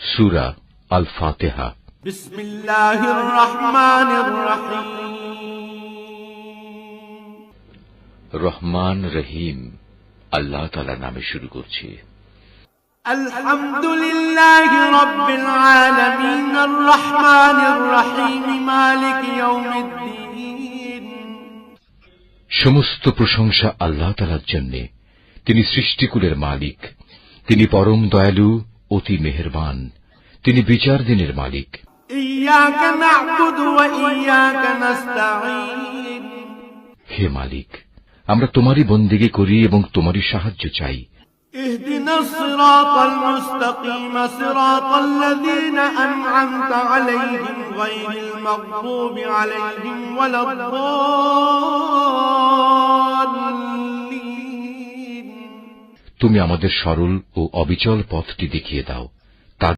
সূরা আল ফাতিহা। বিসমিল্লাহির রহমানির রহিম। রহমান রহিম আল্লাহ তাআলার নামে শুরু করছি। আলহামদুলিল্লাহি রাব্বিল আলামিন আর রহমানির রহিম মালিকি ইয়াউমিদ্দিন। সমস্ত প্রশংসা আল্লাহ তাআলার জন্য। তিনি সৃষ্টিকুলের মালিক, তিনি পরম দয়ালু, অতি মেহেরবান, তিনি বিচার দিনের মালিক। ইয়াকা না'বুদু ওয়া ইয়াকা নাস্তাঈন। হে মালিক, আমরা তোমারই বন্দেগী করি এবং তোমারই সাহায্য চাই। ইহদিনাস সিরাতাল মুস্তাকিম সিরাতাল্লাযীনা আন'আমতা আলাইহিম গায়রিল মাগদুবি আলাইহিম ওয়ালাদ-দাল্লিন। তুমি আমাদের সরল ও অবিচল পথটি দেখিয়ে দাও।